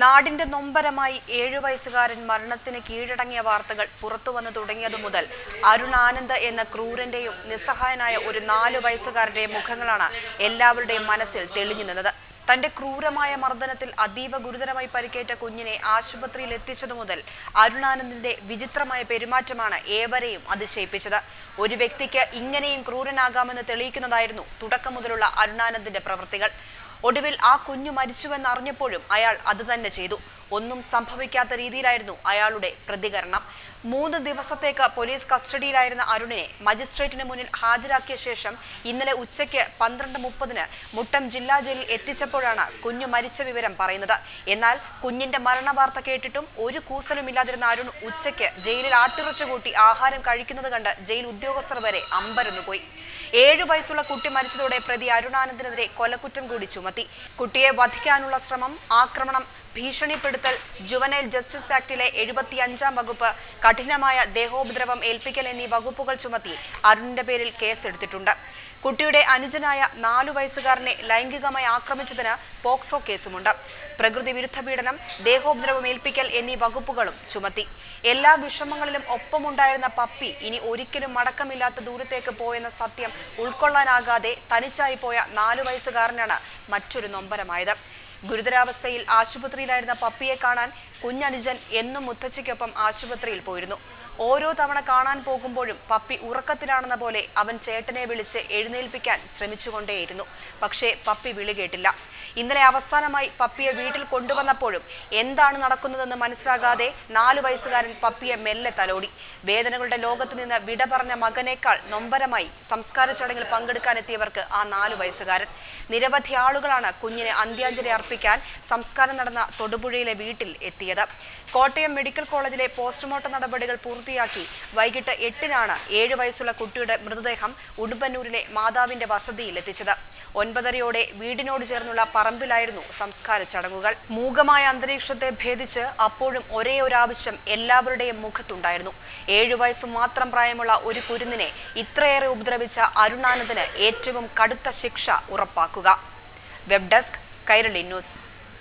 നാടിന്റെ നൊമ്പരമായി 7 വയസ്സുകാരൻ മരണത്തിന് കീഴടങ്ങിയ വാർത്തകൾ പുറത്തുവന്നു തുടങ്ങിയതു മുതൽ അരുൺ ആനന്ദ് എന്ന ക്രൂരന്റെയും നിസ്സഹായനായ ഒരു 4 വയസ്സുകാരന്റെയും മുഖങ്ങളാണ് എല്ലാവരുടെയും മനസ്സിൽ തെളിഞ്ഞു നിന്നത്. തന്റെ ക്രൂരമായ മർദ്ദനത്തിൽ അതീവ ഗുരുതരമായി പരിക്കേറ്റ കുഞ്ഞിനെ ആശുപത്രിയിൽ എത്തിച്ചതു മുതൽ അരുൺ ആനന്ദിന്റെ വിചിത്രമായ പെരുമാറ്റമാണ് ഏവരെയും അതിശയിപ്പിച്ചത്. ഒരു വ്യക്തിക്ക് ഇങ്ങനെയും ക്രൂരനാകാമെന്ന് തെളിയിക്കുന്നതായിരുന്നു തുടക്കം മുതലുള്ള അരുൺ ആനന്ദിന്റെ പ്രവൃത്തികൾ. ഒടുവിൽ ആ കുഞ്ഞു മരിച്ചുവെന്ന് അറിഞ്ഞപ്പോഴും അയാൾ അത് തന്നെ ചെയ്തു. ഒന്നും സംഭവിക്കാത്ത രീതിയിലായിരുന്നു അയാളുടെ പ്രതികരണം. 3 ദിവസത്തേക്ക് പോലീസ് കസ്റ്റഡിയിലായിരുന്ന അരുണിനെ മജിസ്ട്രേറ്റിന് മുന്നിൽ ഹാജരാക്കിയ ശേഷം ഇന്നലെ ഉച്ചയ്ക്ക് 12:30 മുട്ടം ജില്ലാ ജയിലിൽ എത്തിച്ചപ്പോഴാണ് കുഞ്ഞു മരിച്ച വിവരം പറയുന്നത്. എന്നാൽ കുഞ്ഞിന്റെ മരണവാർത്ത കേട്ടിട്ടും ഒരു കൂസലുമില്ലാതിരുന്ന അരുൺ ഉച്ചയ്ക്ക് ജയിലിൽ ആട്ടിറച്ചു കൂട്ടി ആഹാരം കഴിക്കുന്നത് കണ്ട് ജയിൽ ഉദ്യോഗസ്ഥർ വരെ അമ്പരന്നുപോയി. 7 വയസ്സുള്ള കുട്ടി മരിച്ചതോടെ പ്രതി അരുൺ ആനന്ദിനെതിരെ കൊലക്കുറ്റം കൂടി ചുമത്തി. കുട്ടിയെ വധിക്കാനുള്ള ശ്രമം, ആക്രമണം, ഭീഷണിപ്പെടുത്തൽ, ജുവനൈൽ ജസ്റ്റിസ് ആക്ടിലെ 75-ാം വകുപ്പ്, കഠിനമായ ദേഹോപദ്രവം ഏൽപ്പിക്കൽ എന്നീ വകുപ്പുകൾ ചുമത്തി അരുണിന്റെ പേരിൽ കേസെടുത്തിട്ടുണ്ട്. കുട്ടിയുടെ അനുജനായ 4 വയസ്സുകാരനെ ലൈംഗികമായി ആക്രമിച്ചതിന് പോക്സോ കേസുമുണ്ട്. പ്രകൃതി വിരുദ്ധ പീഡനം, ദേഹോപദ്രവം ഏൽപ്പിക്കൽ എന്നീ വകുപ്പുകളും ചുമത്തി. എല്ലാ വിഷമങ്ങളിലും ഒപ്പമുണ്ടായിരുന്ന പപ്പി ഇനി ഒരിക്കലും മടക്കമില്ലാത്ത ദൂരത്തേക്ക് പോയെന്ന സത്യം ഉൾക്കൊള്ളാനാകാതെ തനിച്ചായി പോയ 4 വയസ്സുകാരനാണ് മറ്റൊരു നൊമ്പരമായത്. ഗുരുതരാവസ്ഥയിൽ ആശുപത്രിയിലായിരുന്ന പപ്പിയെ കാണാൻ കുഞ്ഞനുജൻ എന്നും മുത്തച്ഛയ്ക്കൊപ്പം ആശുപത്രിയിൽ പോയിരുന്നു. ഓരോ തവണ കാണാൻ പോകുമ്പോഴും പപ്പി ഉറക്കത്തിലാണെന്ന പോലെ അവൻ ചേട്ടനെ വിളിച്ച് എഴുന്നേൽപ്പിക്കാൻ ശ്രമിച്ചുകൊണ്ടേയിരുന്നു. പക്ഷേ പപ്പി വിളി കേട്ടില്ല. ഇന്നലെ അവസാനമായി പപ്പിയെ വീട്ടിൽ കൊണ്ടുവന്നപ്പോഴും എന്താണ് നടക്കുന്നതെന്ന് മനസ്സിലാകാതെ 4 വയസ്സുകാരൻ പപ്പിയെ മെല്ലെ തലോടി. വേദനകളുടെ ലോകത്ത് നിന്ന് വിട പറഞ്ഞ മകനേക്കാൾ നൊമ്പരമായി സംസ്കാര ചടങ്ങിൽ പങ്കെടുക്കാനെത്തിയവർക്ക് ആ 4 വയസ്സുകാരൻ. നിരവധി ആളുകളാണ് കുഞ്ഞിന് അന്ത്യാഞ്ജലി അർപ്പിക്കാൻ സംസ്കാരം നടന്ന തൊടുപുഴയിലെ വീട്ടിൽ എത്തിയത്. കോട്ടയം മെഡിക്കൽ കോളേജിലെ പോസ്റ്റ്മോർട്ടം നടപടികൾ പൂർത്തിയാക്കി വൈകിട്ട് 8-നാണ് 7 വയസ്സുള്ള കുട്ടിയുടെ മൃതദേഹം ഉടുമ്പന്നൂരിലെ മാതാവിന്റെ വസതിയിൽ എത്തിച്ചത്. 9:30-യോടെ വീടിനോട് ചേർന്നുള്ള പറമ്പിലായിരുന്നു സംസ്കാര ചടങ്ങുകൾ. മൂകമായ അന്തരീക്ഷത്തെ ഭേദിച്ച് അപ്പോഴും ഒരേ ഒരു ആവശ്യം എല്ലാവരുടെയും മുഖത്തുണ്ടായിരുന്നു. 7 വയസ്സ് മാത്രം പ്രായമുള്ള ഒരു കുരുന്നിനെ ഇത്രയേറെ ഉപദ്രവിച്ച അരുൺ ആനന്ദിന് ഏറ്റവും കടുത്ത ശിക്ഷ ഉറപ്പാക്കുക. Web desk, Kairali news.